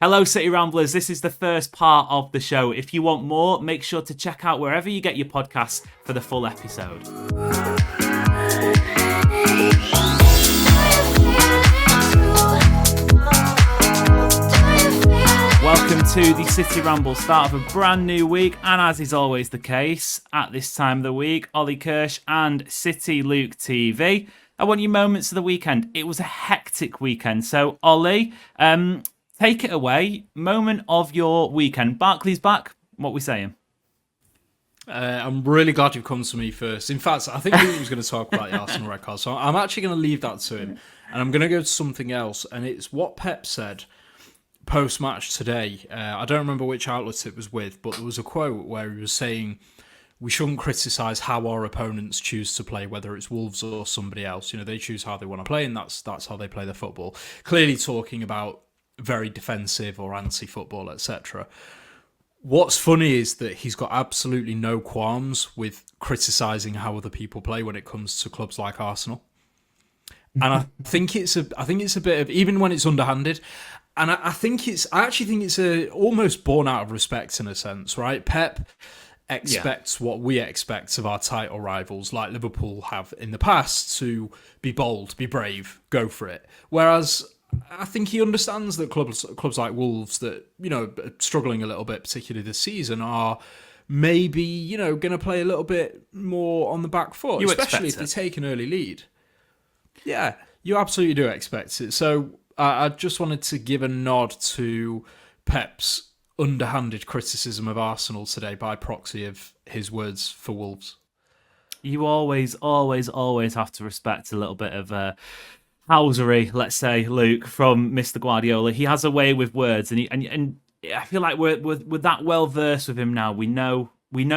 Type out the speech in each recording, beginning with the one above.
Hello, City Ramblers. This is the first part of the show. If you want more, make sure to check out wherever you get your podcasts for the full episode. Welcome to the City Ramble, start of a brand new week, and as is always the case, at this time of the week, Ollie Kirsch and City Luke TV. I want your moments of the weekend. It was a hectic weekend, so Ollie, take it away. Moment of your weekend. Barkley's back. What are we saying? I'm really glad you've come to me first. In fact, I think he was going to talk about the Arsenal record, so I'm actually going to leave that to him, and I'm going to go to something else, and it's what Pep said post-match today. I don't remember which outlet it was with, but there was a quote where he was saying we shouldn't criticise how our opponents choose to play, whether it's Wolves or somebody else. You know, they choose how they want to play, and that's how they play their football. Clearly talking about very defensive or anti-football, etc. What's funny is that he's got absolutely no qualms with criticising how other people play when it comes to clubs like Arsenal. And I think it's a bit of, even when it's underhanded, and I actually think it's a almost born out of respect in a sense, right? Pep expects what we expect of our title rivals, like Liverpool have in the past, to be bold, be brave, go for it. Whereas I think he understands that clubs like Wolves that, you know, are struggling a little bit, particularly this season, are maybe, you know, going to play a little bit more on the back foot, especially if they take an early lead. Yeah, you absolutely do expect it. So I just wanted to give a nod to Pep's underhanded criticism of Arsenal today by proxy of his words for Wolves. You always have to respect a little bit of housery, let's say, Luke, from Mr. Guardiola. He has a way with words, and I feel like we're that well versed with him now. We know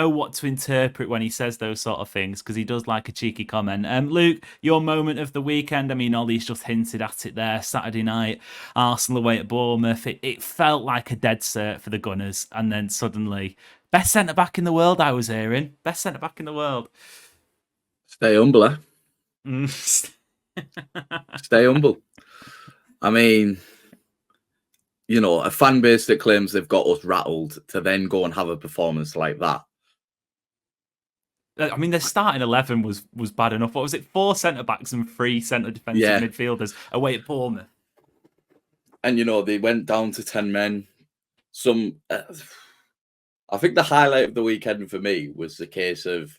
what to interpret when he says those sort of things, because he does like a cheeky comment. Luke, your moment of the weekend. I mean, Ollie's just hinted at it there. Saturday night, Arsenal away at Bournemouth. It felt like a dead cert for the Gunners, and then suddenly, best centre back in the world. I was hearing best centre back in the world. Stay humble, eh? Stay humble. I mean, you know, a fan base that claims they've got us rattled to then go and have a performance like that. I mean, their starting 11 was bad enough. What was it? 4 centre-backs and 3 centre defensive midfielders away at Bournemouth. And, you know, they went down to 10 men. I think the highlight of the weekend for me was the case of,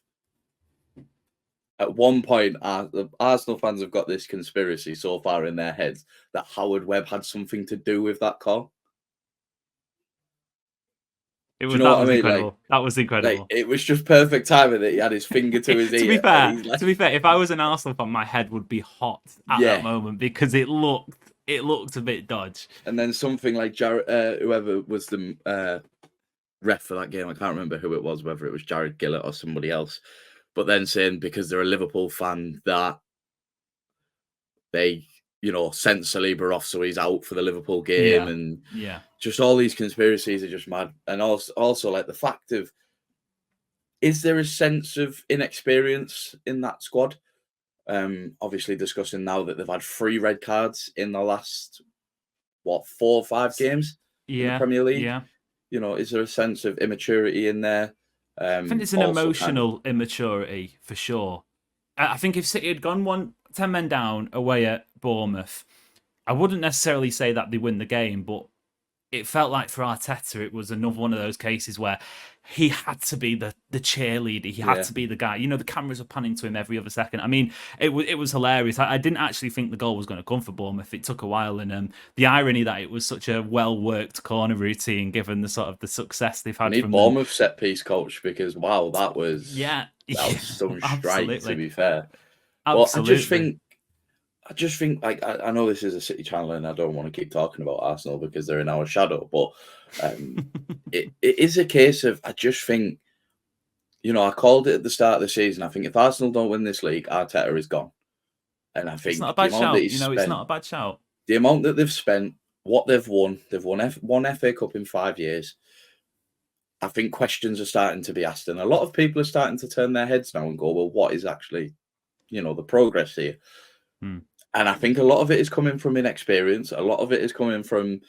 at one point, the Arsenal fans have got this conspiracy so far in their heads that Howard Webb had something to do with that call. Incredible. That was incredible. Like, it was just perfect timing that he had his finger to his ear. To be fair, if I was an Arsenal fan, my head would be hot at that moment, because it looked a bit dodge. And then something like Jared, whoever was the ref for that game, I can't remember who it was, whether it was Jared Gillett or somebody else. But then saying because they're a Liverpool fan that they, you know, sent Saliba off so he's out for the Liverpool game, and just all these conspiracies are just mad. And also like the fact of, is there a sense of inexperience in that squad? Obviously discussing now that they've had 3 red cards in the last 4 or 5 games in the Premier League. Yeah. You know, is there a sense of immaturity in there? I think it's an emotional immaturity for sure. I think if City had gone 10 men down away at Bournemouth, I wouldn't necessarily say that they win the game, but it felt like for Arteta, it was another one of those cases where he had to be the cheerleader. He had to be the guy. You know, the cameras were panning to him every other second. I mean, it was hilarious. I didn't actually think the goal was going to come for Bournemouth. It took a while, and the irony that it was such a well-worked corner routine, given the sort of the success they've had. From Bournemouth set piece coach, because wow, that was some strike, to be fair. Absolutely. Well, I just think, like, I know this is a City channel and I don't want to keep talking about Arsenal because they're in our shadow, but it is a case of, I just think, you know, I called it at the start of the season. I think if Arsenal don't win this league, Arteta is gone. And I think it's not a bad shout. It's not a bad shout. The amount that they've spent, what they've won one FA Cup in 5 years. I think questions are starting to be asked, and a lot of people are starting to turn their heads now and go, well, what is actually, you know, the progress here? And I think a lot of it is coming from inexperience. A lot of it is coming from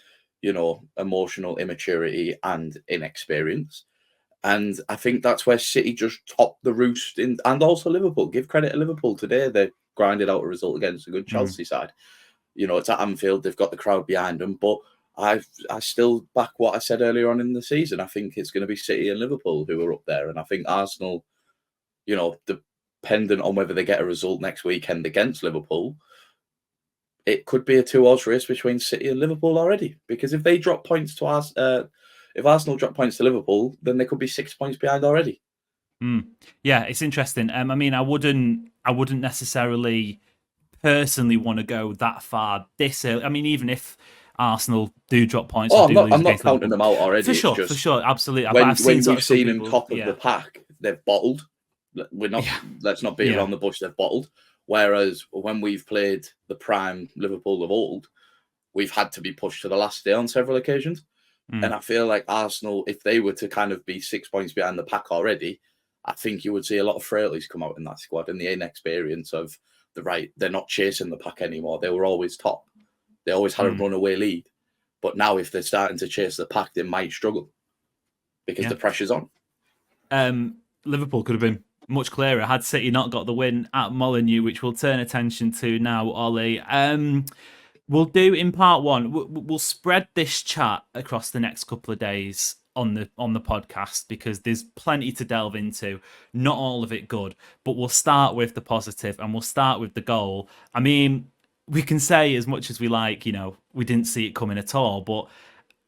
emotional immaturity and inexperience. And I think that's where City just topped the roost and also Liverpool. Give credit to Liverpool today. They grinded out a result against a good Chelsea side. It's at Anfield. They've got the crowd behind them. But I still back what I said earlier on in the season. I think it's going to be City and Liverpool who are up there. And I think Arsenal, dependent on whether they get a result next weekend against Liverpool, it could be a 2-horse race between City and Liverpool already. Because if they drop points to us, if Arsenal drop points to Liverpool, then they could be 6 points behind already. Yeah, it's interesting. I mean, I wouldn't necessarily personally want to go that far this early. I mean, even if Arsenal do drop points, I'm not counting them out already. For sure, absolutely. When we've seen them top of the pack, they've bottled. Let's not beat around the bush. They've bottled. Whereas when we've played the prime Liverpool of old, we've had to be pushed to the last day on several occasions. And I feel like Arsenal, if they were to kind of be 6 points behind the pack already, I think you would see a lot of frailties come out in that squad and the inexperience of they're not chasing the pack anymore. They were always top. They always had a runaway lead. But now if they're starting to chase the pack, they might struggle because the pressure's on. Liverpool could have been much clearer had City not got the win at Molineux, which we'll turn attention to now, Ollie. We'll do in part one. We'll spread this chat across the next couple of days on the podcast because there's plenty to delve into. Not all of it good, but we'll start with the positive and we'll start with the goal. I mean, we can say as much as we like, we didn't see it coming at all, but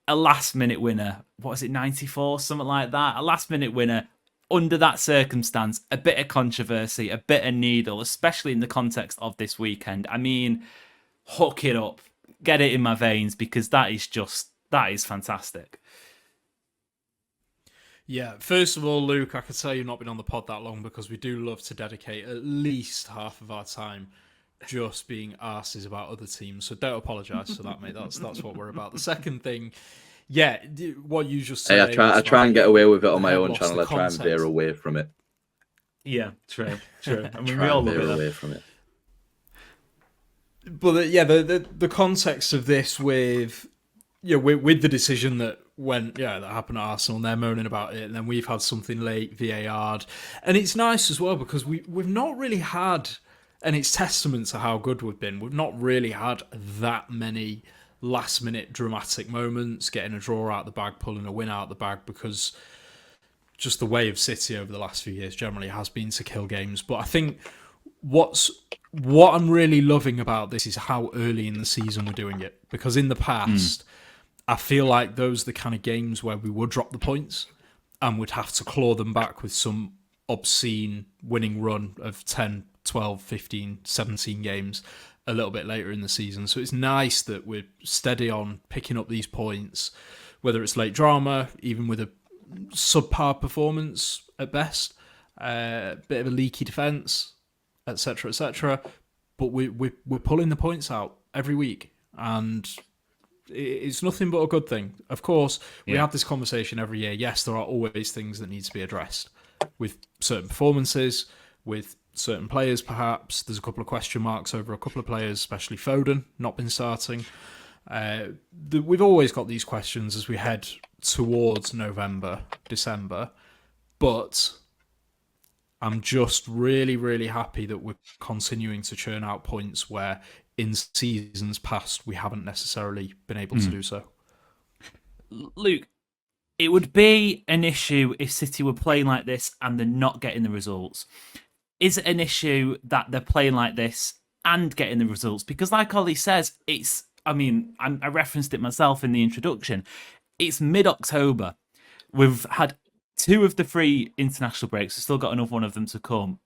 a last-minute winner, what was it, 94, something like that? A last-minute winner under that circumstance, a bit of controversy, a bit of needle, especially in the context of this weekend. I mean, hook it up, get it in my veins because that is fantastic. Yeah, first of all, Luke, I could say you've not been on the pod that long because we do love to dedicate at least half of our time just being arses about other teams. So don't apologise for that, mate. That's what we're about. The second thing, yeah, what you just said. I try and get away with it on my own channel. I try and veer away from it. Yeah, true. I mean, we all love it. Away from it. But the context of this with the decision that that happened at Arsenal and they're moaning about it, and then we've had something late VAR'd, and it's nice as well because we've not really had, and it's testament to how good we've been. We've not really had that many last minute dramatic moments, getting a draw out the bag, pulling a win out the bag, because just the way of City over the last few years generally has been to kill games. But I think what I'm really loving about this is how early in the season we're doing it, because in the past, I feel like those are the kind of games where we would drop the points and would have to claw them back with some obscene winning run of 10, 12, 15, 17 games a little bit later in the season. So it's nice that we're steady on picking up these points, whether it's late drama, even with a subpar performance at best, a bit of a leaky defence, etc., etc. But we're pulling the points out every week, and it's nothing but a good thing. Of course, we have this conversation every year. Yes, there are always things that need to be addressed with certain performances, with certain players perhaps. There's a couple of question marks over a couple of players, especially Foden, not been starting. We've always got these questions as we head towards November, December. But I'm just really, really happy that we're continuing to churn out points where in seasons past we haven't necessarily been able to do so. Luke, it would be an issue if City were playing like this and they're not getting the results. Is it an issue that they're playing like this and getting the results? Because like Ollie says, I referenced it myself in the introduction. It's mid-October. We've had 2 of the 3 international breaks. We've still got another one of them to come.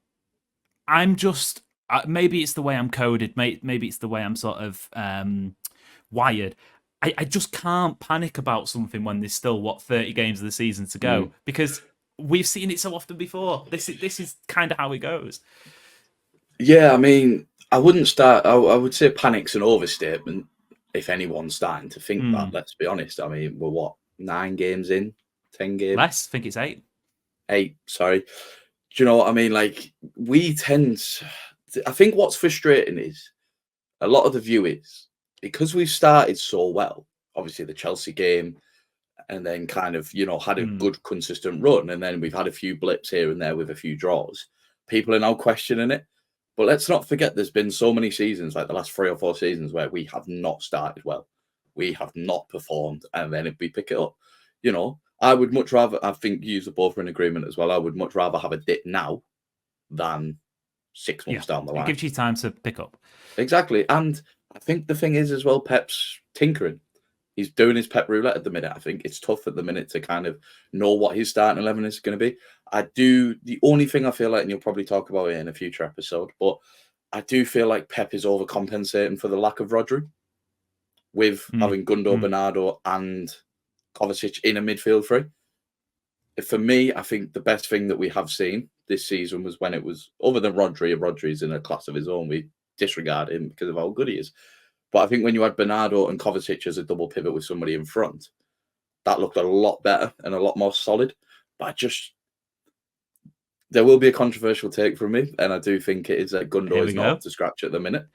I'm just... maybe it's the way I'm coded. Maybe it's the way I'm sort of wired. I just can't panic about something when there's still, 30 games of the season to go. Because we've seen it so often before. This is kind of how it goes. Yeah, I mean, I wouldn't start... I would say panic's an overstatement if anyone's starting to think that, let's be honest. I mean, we're 9 games in? 10 games? Less, I think it's 8. 8, sorry. Do you know what I mean? Like, we tend... I think what's frustrating is a lot of the view is because we've started so well obviously the Chelsea game, and then kind of, had a good consistent run. And then we've had a few blips here and there with a few draws. People are now questioning it. But let's not forget there's been so many seasons, like the last 3 or 4 seasons, where we have not started well. We have not performed, and then if we pick it up, I would much rather, I think you both are in agreement as well, I would much rather have a dip now than 6 months down the line. It gives you time to pick up. Exactly. And I think the thing is as well, Pep's tinkering. He's doing his Pep roulette at the minute. I think it's tough at the minute to kind of know what his starting 11 is going to be. The only thing I feel like, and you'll probably talk about it in a future episode, but I do feel like Pep is overcompensating for the lack of Rodri with having Gundo, Bernardo and Kovacic in a midfield three. For me, I think the best thing that we have seen this season was when it was, other than Rodri's in a class of his own, we disregard him because of how good he is. But I think when you had Bernardo and Kovacic as a double pivot with somebody in front, that looked a lot better and a lot more solid. But there will be a controversial take from me, and I do think it is that Gundo is not up to scratch at the minute.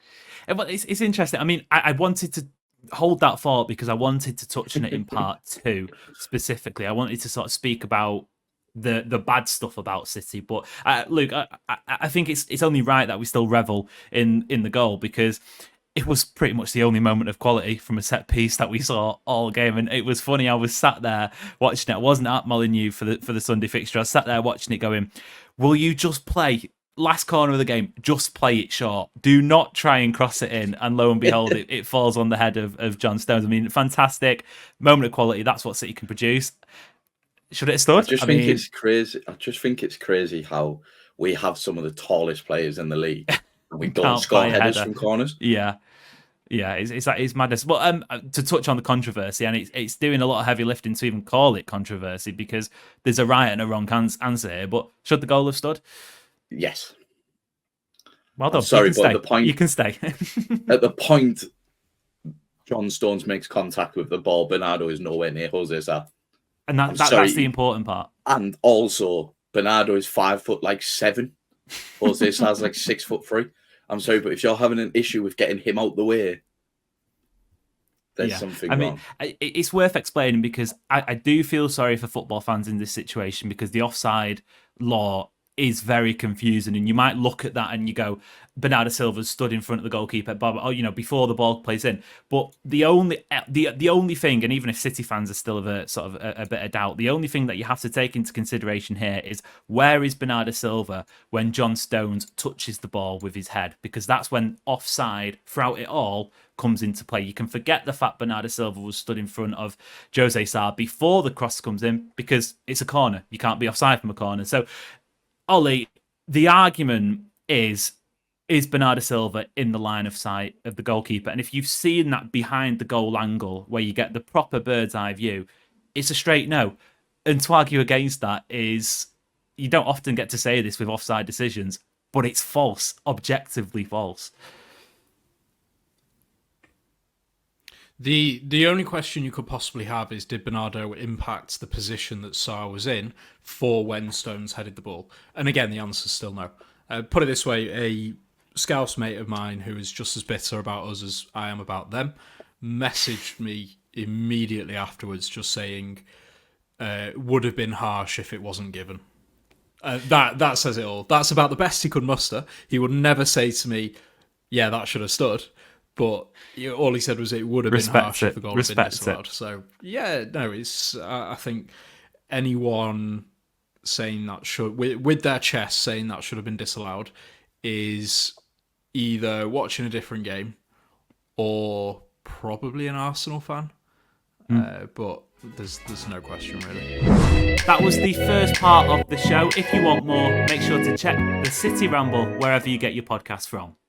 But it's interesting. I mean, I wanted to hold that thought because I wanted to touch on it in part 2 specifically. I wanted to sort of speak about the bad stuff about City. But Luke, I think it's only right that we still revel in the goal, because it was pretty much the only moment of quality from a set piece that we saw all game. And it was funny, I was sat there watching it. I wasn't at Molineux for the Sunday fixture. I was sat there watching it going, will you just play last corner of the game, just play it short. Do not try and cross it in. And lo and behold, it falls on the head of John Stones. I mean, fantastic moment of quality. That's what City can produce. Should it have stood? I think it's crazy. I just think it's crazy how we have some of the tallest players in the league and we don't score headers from corners. Yeah. Yeah, it's madness. Well, to touch on the controversy, and it's doing a lot of heavy lifting to even call it controversy, because there's a right and a wrong answer here. But should the goal have stood? Yes. Well done. Sorry, but at the point you can stay. At the point John Stones makes contact with the ball, Bernardo is nowhere near Jose Sá. And that's the important part. And also, Bernardo is 5'7". Jose Sá's like 6'3". I'm sorry, but if you're having an issue with getting him out the way, there's something wrong. It's worth explaining, because I do feel sorry for football fans in this situation, because the offside law is very confusing, and you might look at that and you go, Bernardo Silva stood in front of the goalkeeper, before the ball plays in. But the only thing, and even if City fans are still of a bit of doubt, the only thing that you have to take into consideration here is, where is Bernardo Silva when John Stones touches the ball with his head? Because that's when offside throughout it all comes into play. You can forget the fact Bernardo Silva was stood in front of Jose Sá before the cross comes in, because it's a corner. You can't be offside from a corner. So, Ollie, the argument is Bernardo Silva in the line of sight of the goalkeeper? And if you've seen that behind the goal angle where you get the proper bird's eye view, it's a straight no. And to argue against that is, you don't often get to say this with offside decisions, but it's false, objectively false. The only question you could possibly have is, did Bernardo impact the position that Sá was in for when Stones headed the ball? And again, the answer's still no. Put it this way, a Scouse mate of mine who is just as bitter about us as I am about them messaged me immediately afterwards just saying, would have been harsh if it wasn't given. That says it all. That's about the best he could muster. He would never say to me, yeah, that should have stood. But all he said was it would have been harsh if the goal had been disallowed. So, yeah, no, it's. I think anyone saying that should, with their chest saying that should have been disallowed, is either watching a different game or probably an Arsenal fan. But there's no question, really. That was the first part of the show. If you want more, make sure to check the City Ramble wherever you get your podcasts from.